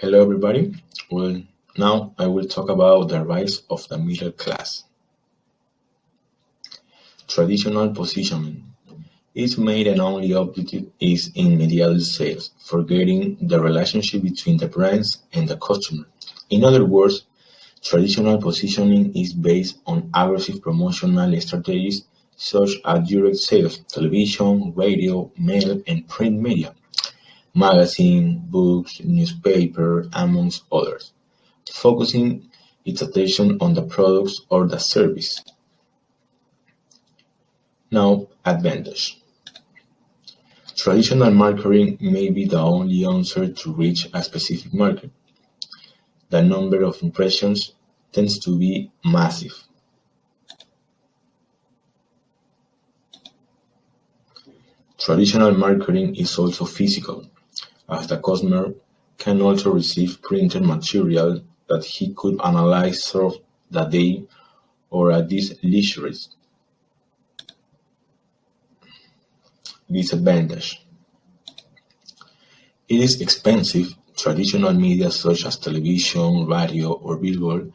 Hello, everybody. Well, now I will talk about the rise of the middle class. Traditional positioning. Its main and only objective is immediate sales, forgetting the relationship between the brands and the customer. In other words, traditional positioning is based on aggressive promotional strategies such as direct sales, television, radio, mail, and print media, magazine, books, newspaper, amongst others, focusing its attention on the products or the service. Now, advantage. Traditional marketing may be the only answer to reach a specific market. The number of impressions tends to be massive. Traditional marketing is also physical, as the customer can also receive printed material that he could analyze throughout the day or at his leisure. Disadvantage. It is expensive. Traditional media such as television, radio, or billboard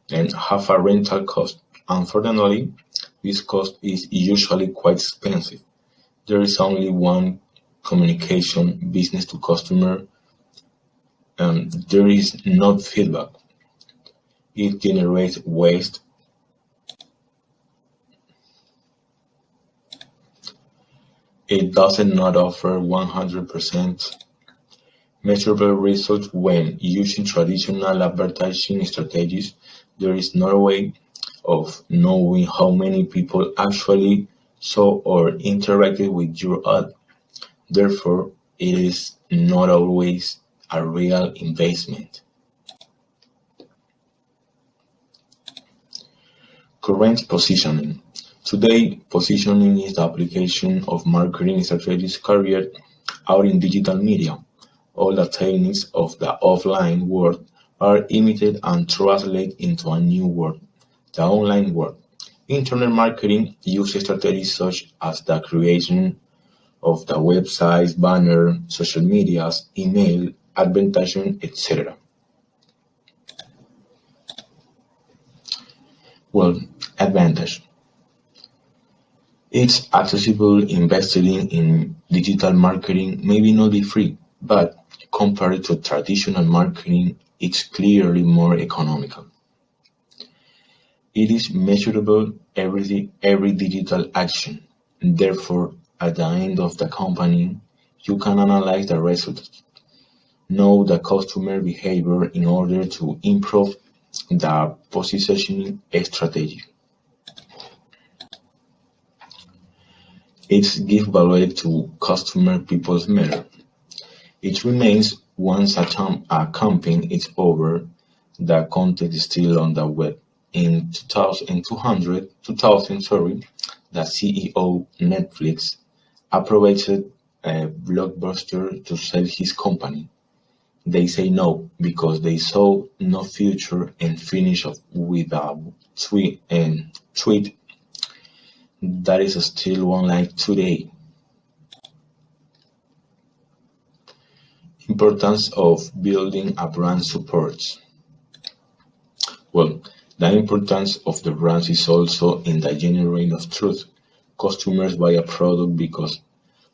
and have a rental cost. Unfortunately, this cost is usually quite expensive. There is only one communication, business to customer, and there is no feedback. It generates waste. It does not offer 100% measurable results when using traditional advertising strategies. There is no way of knowing how many people actually saw or interacted with your ad. Therefore, it is not always a real investment. Current positioning. Today, positioning is the application of marketing strategies carried out in digital media. All the techniques of the offline world are imitated and translated into a new world, the online world. Internet marketing uses strategies such as the creation of the websites, banner, social medias, email, advertising, etc. Well, advantage. It's accessible. Investing in digital marketing maybe not be free, but compared to traditional marketing, it's clearly more economical. It is measurable every digital action. Therefore, at the end of the campaign, you can analyze the results, know the customer behavior in order to improve the positioning strategy. It's give value to customer people's matter. It remains once a campaign is over, the content is still on the web. In 2000, the CEO Netflix approached a blockbuster to sell his company. They say no because they saw no future and finish off with a tweet that is still one like today. Importance of building a brand supports. Well, the importance of the brand is also in the generating of truth. Customers buy a product because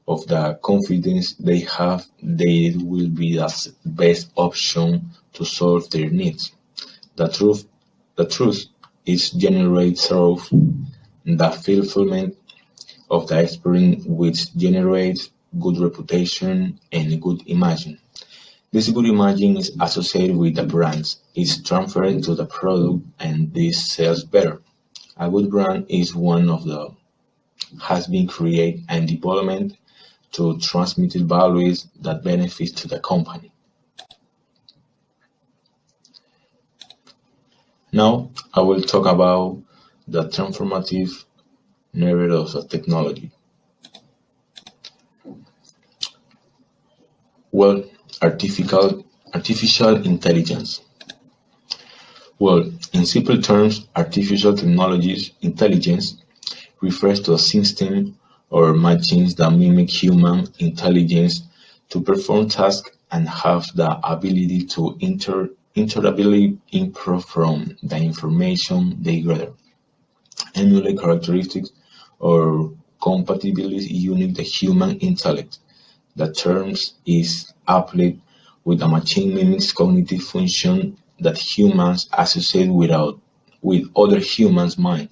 of the confidence they have that it will be the best option to solve their needs. The truth is generated through the fulfillment of the experience, which generates good reputation and good image. This good image is associated with the brands, is transferred to the product, and this sells better. A good brand is one of the has been created and developed to transmit values that benefit to the company. Now I will talk about the transformative nature of the technology. Well, artificial intelligence. Well, in simple terms, artificial technologies intelligence refers to a system or machines that mimic human intelligence to perform tasks and have the ability to interactively improve from the information they gather, emulate characteristics or compatibility unique to human intellect. The term is applied with a machine mimics cognitive function that humans associate with other humans' mind,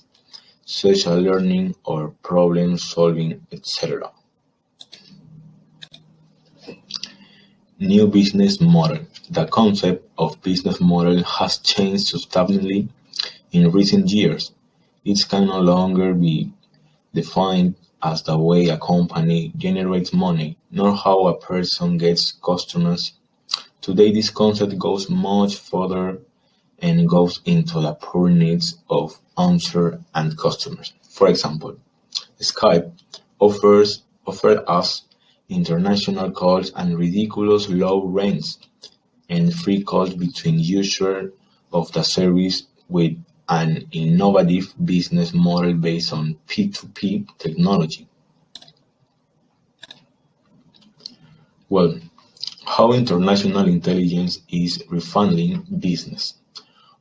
such as learning or problem solving, etc. New business model. The concept of business model has changed substantially in recent years. It can no longer be defined as the way a company generates money, nor how a person gets customers. Today, this concept goes much further and goes into the poor needs of users and customers. For example, Skype offered us international calls and ridiculous low rents and free calls between users of the service with an innovative business model based on P2P technology. Well, how international intelligence is refining business.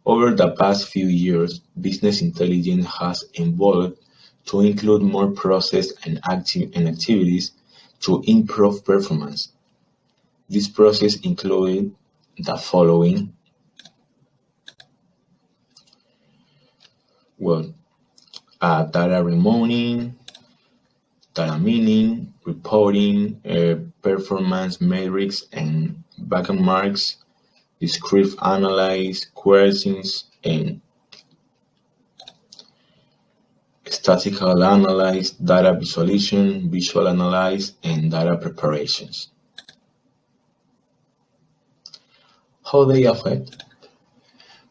Over the past few years, business intelligence has evolved to include more process and activities to improve performance. This process included the following. Well, data remodeling, data mining, reporting, performance metrics and benchmarks, descriptive analysis, queries, and statistical analysis, data visualization, visual analysis, and data preparations. How they affect?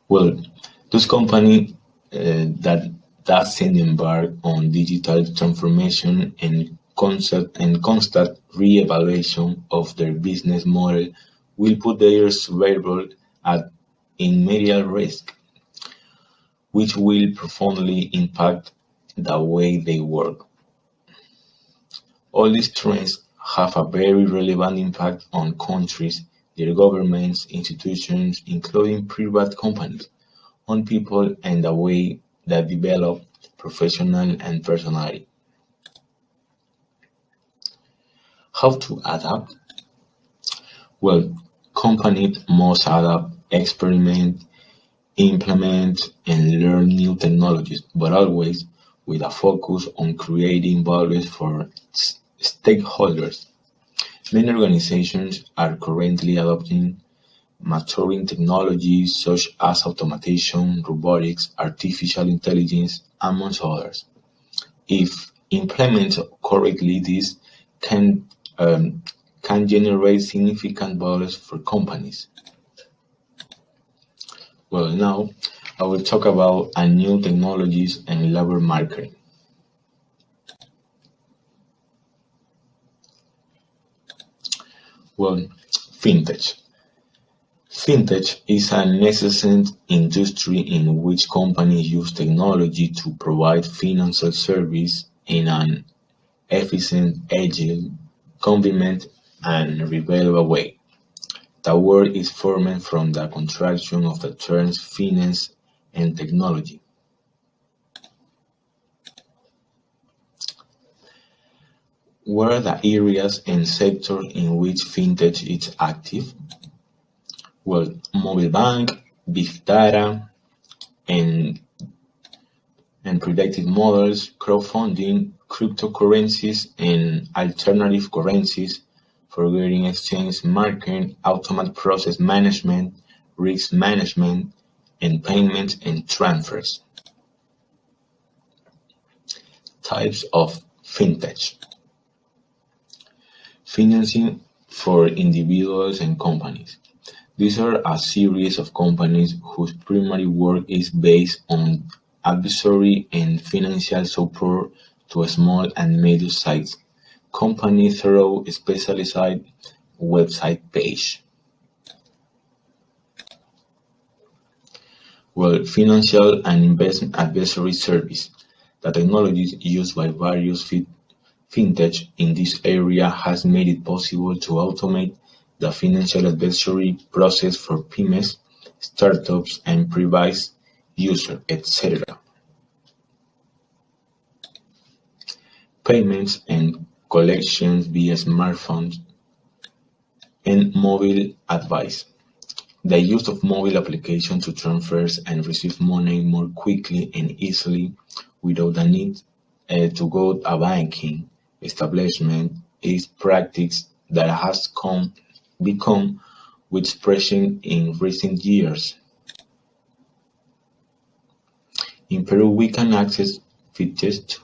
Well, those companies that doesn't embark on digital transformation and constant re-evaluation of their business model will put their survival at immediate risk, which will profoundly impact the way they work. All these trends have a very relevant impact on countries, their governments, institutions, including private companies, on people and the way that develop professional and personality. How to adapt? Well, companies must adapt, experiment, implement, and learn new technologies, but always with a focus on creating value for stakeholders. Many organizations are currently adopting maturing technologies such as automation, robotics, artificial intelligence, amongst others. If implemented correctly, this can can generate significant value for companies. Well, now I will talk about new technologies and labor market. Well, fintech. Fintech is a nascent industry in which companies use technology to provide financial service in an efficient, agile, convenient, and reliable way. The word is formed from the contraction of the terms finance and technology. What are the areas and sectors in which fintech is active? Well, mobile bank, big data, and predictive models, crowdfunding, cryptocurrencies, and alternative currencies, foreign exchange market, automated process management, risk management, and payments and transfers. Types of fintech. Financing for individuals and companies. These are a series of companies whose primary work is based on advisory and financial support to small and medium-sized companies through a specialized website page. Well, financial and investment advisory service. The technologies used by various fintech in this area has made it possible to automate the financial advisory process for pymes, startups, and private users, etc. Payments and collections via smartphones and mobile advice. The use of mobile applications to transfer and receive money more quickly and easily without the need to go to a banking establishment is practice that has become widespread in recent years. In Peru, we can access fintech.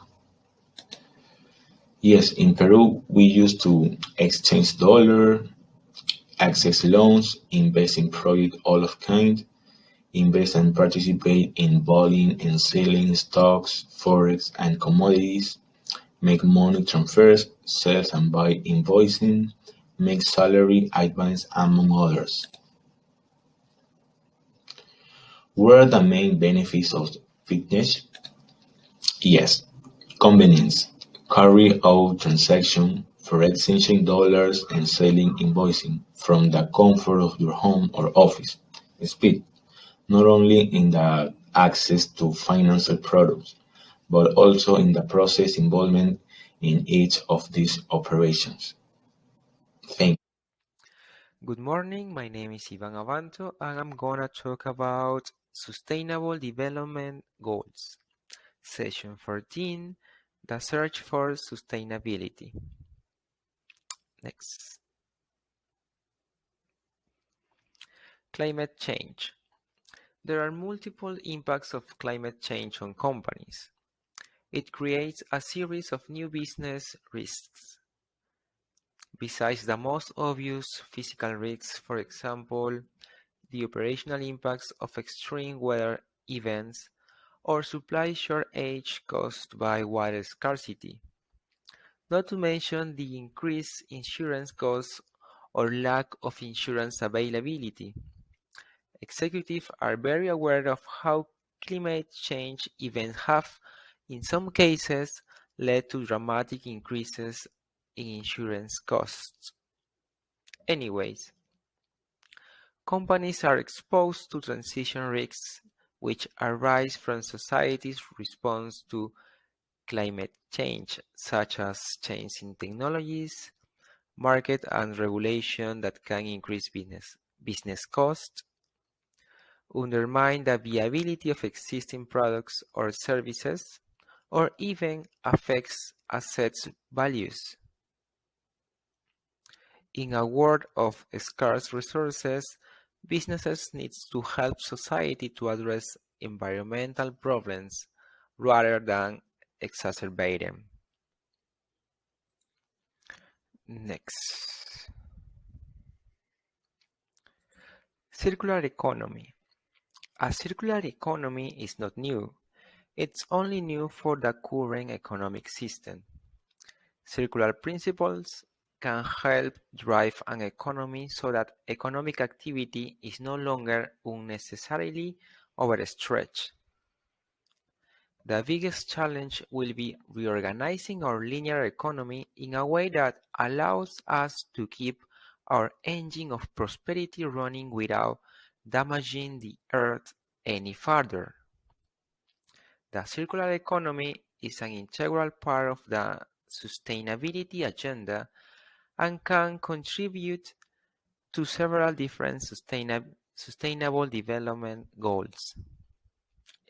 Yes, in Peru, we used to exchange dollar, access loans, invest in project all of kind, invest and participate in buying and selling stocks, forex, and commodities, make money transfers, sell and buy invoicing, make salary advance, among others. What are the main benefits of fitness? Yes, convenience. Carry out transactions for exchanging dollars and selling invoicing from the comfort of your home or office. Speed. Not only in the access to financial products, but also in the process involvement in each of these operations. Thank Good morning, my name is Abanto and I'm gonna talk about Sustainable Development Goals. Session 14, the search for sustainability. Next. Climate change. There are multiple impacts of climate change on companies. It creates a series of new business risks. Besides the most obvious physical risks, for example, the operational impacts of extreme weather events or supply shortage caused by water scarcity, not to mention the increased insurance costs or lack of insurance availability. Executives are very aware of how climate change events have, in some cases, led to dramatic increases in insurance costs. Anyways, companies are exposed to transition risks which arise from society's response to climate change, such as change in technologies, market and regulation that can increase business costs, undermine the viability of existing products or services, or even affects assets values. In a world of scarce resources, businesses need to help society to address environmental problems rather than exacerbate them. Next. Circular economy. A circular economy is not new. It's only new for the current economic system. Circular principles can help drive an economy so that economic activity is no longer unnecessarily overstretched. The biggest challenge will be reorganizing our linear economy in a way that allows us to keep our engine of prosperity running without damaging the earth any further. The circular economy is an integral part of the sustainability agenda and can contribute to several different sustainable development goals.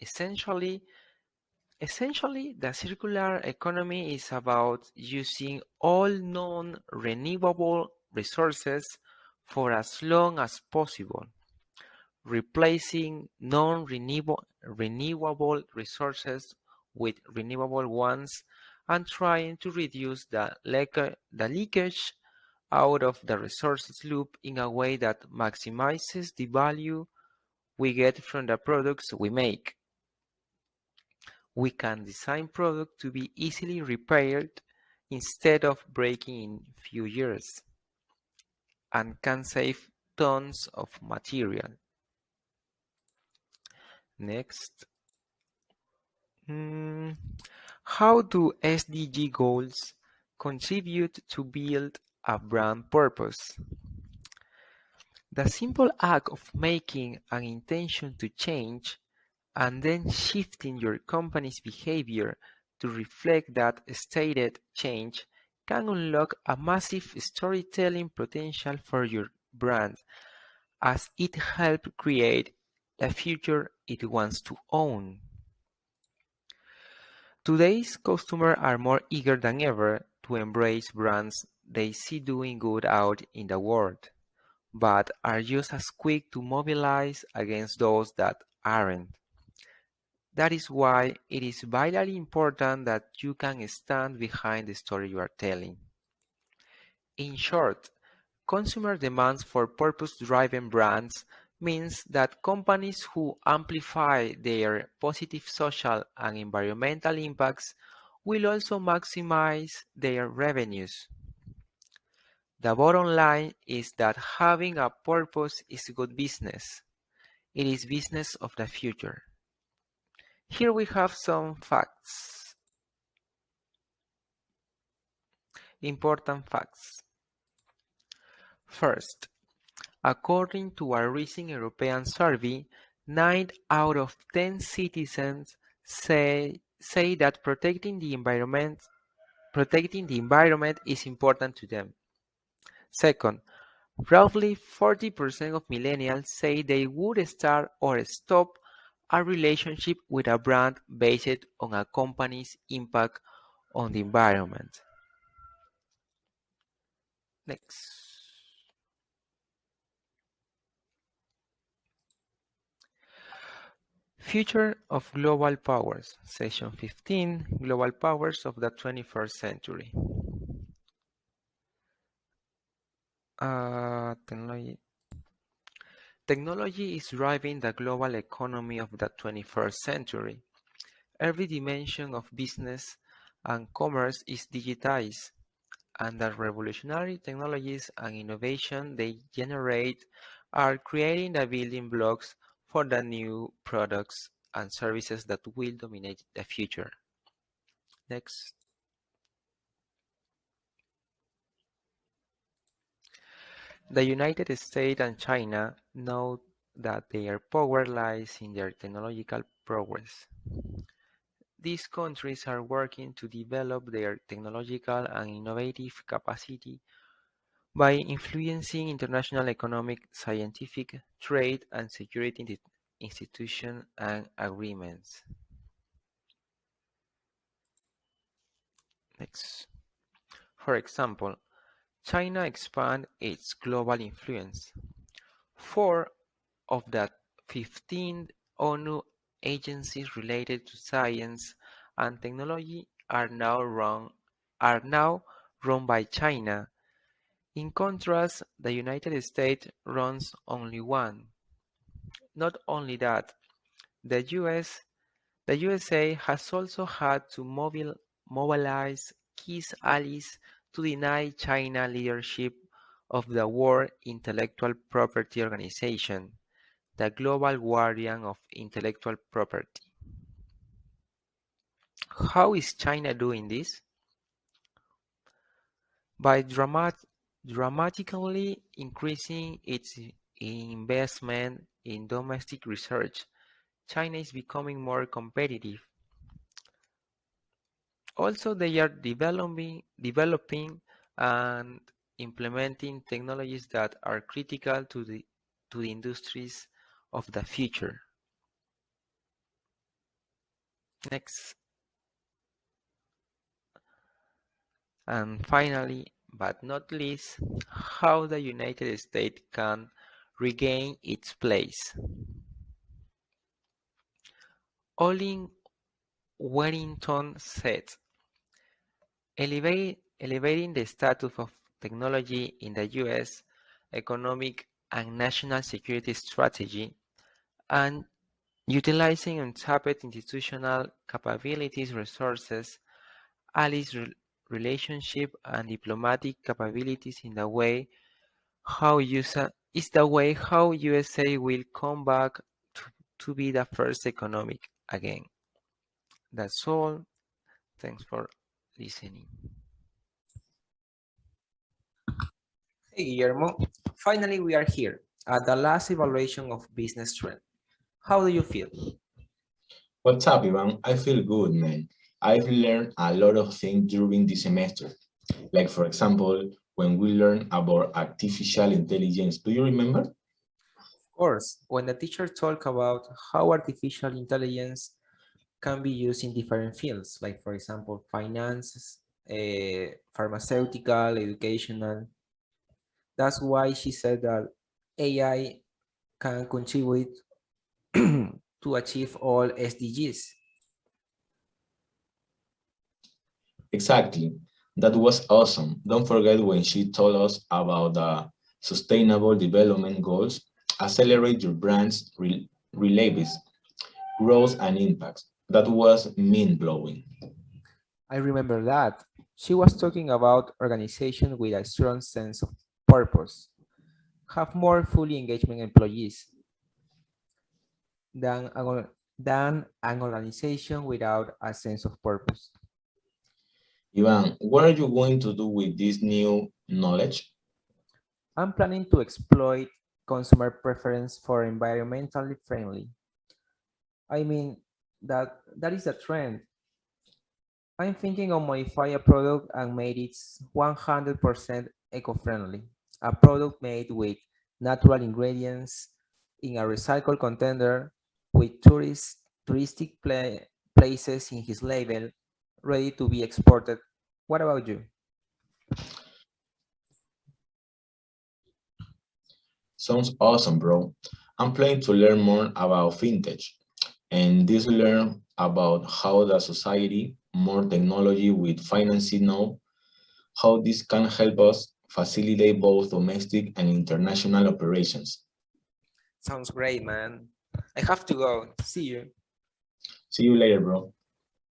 Essentially, the circular economy is about using all non-renewable resources for as long as possible, replacing non-renewable resources with renewable ones, and trying to reduce the leakage out of the resources loop in a way that maximizes the value we get from the products we make. We can design products to be easily repaired instead of breaking in few years, and can save tons of material. Next. How do SDG goals contribute to build a brand purpose? The simple act of making an intention to change and then shifting your company's behavior to reflect that stated change can unlock a massive storytelling potential for your brand, as it helps create the future it wants to own. Today's customers are more eager than ever to embrace brands they see doing good out in the world, but are just as quick to mobilize against those that aren't. That is why it is vitally important that you can stand behind the story you are telling. In short, consumer demands for purpose-driven brands means that companies who amplify their positive social and environmental impacts will also maximize their revenues. The bottom line is that having a purpose is good business. It is business of the future. Here we have some facts. Important facts. First, according to a recent European survey, 9 out of 10 citizens say that protecting the environment is important to them. Second, roughly 40% of millennials say they would start or stop a relationship with a brand based on a company's impact on the environment. Next. Future of Global Powers, Section 15, Global Powers of the 21st Century. Technology. Technology is driving the global economy of the 21st century. Every dimension of business and commerce is digitized, and the revolutionary technologies and innovation they generate are creating the building blocks for the new products and services that will dominate the future. Next. The United States and China know that their power lies in their technological progress. These countries are working to develop their technological and innovative capacity by influencing international economic, scientific, trade, and security institutions and agreements. Next. For example, China expanded its global influence. 4 of the 15 ONU agencies related to science and technology are now run by China. In contrast, the United States runs only one. Not only that, the USA has also had to mobilize key allies to deny China leadership of the World Intellectual Property Organization, the global guardian of intellectual property. How is China doing this? By dramatically increasing its investment in domestic research, China is becoming more competitive. Also, they are developing and implementing technologies that are critical to the industries of the future. Next. And finally, but not least, how the United States can regain its place. Olin Warrington said, elevating the status of technology in the U.S. economic and national security strategy, and utilizing untapped institutional capabilities, resources, allies relationship, and diplomatic capabilities in the way how USA will come back to be the first economic again. That's all. Thanks for listening. Hey Guillermo, finally we are here. at the last evaluation of business trend. How do you feel? What's up, Ivan? I feel good, man. I've learned a lot of things during the semester. Like, for example, when we learned about artificial intelligence. Do you remember? Of course, when the teacher talk about how artificial intelligence can be used in different fields, like for example, finance, pharmaceutical, educational. That's why she said that AI can contribute to achieve all SDGs. Exactly. That was awesome. Don't forget when she told us about the Sustainable Development Goals, accelerate your brand's relevance, growth, and impact. That was mind blowing. I remember that. She was talking about organization with a strong sense of purpose, have more fully engagement employees than an organization without a sense of purpose. Ivan, what are you going to do with this new knowledge? I'm planning to exploit consumer preference for environmentally friendly. I mean, that is a trend. I'm thinking of modify a product and made it 100% eco-friendly. A product made with natural ingredients in a recycled container with touristic places in his label, ready to be exported. What about you? Sounds awesome, bro. I'm planning to learn more about vintage and this learn about how the society, more technology with financing now, how this can help us facilitate both domestic and international operations. Sounds great, man. I have to go. See you. See you later, bro.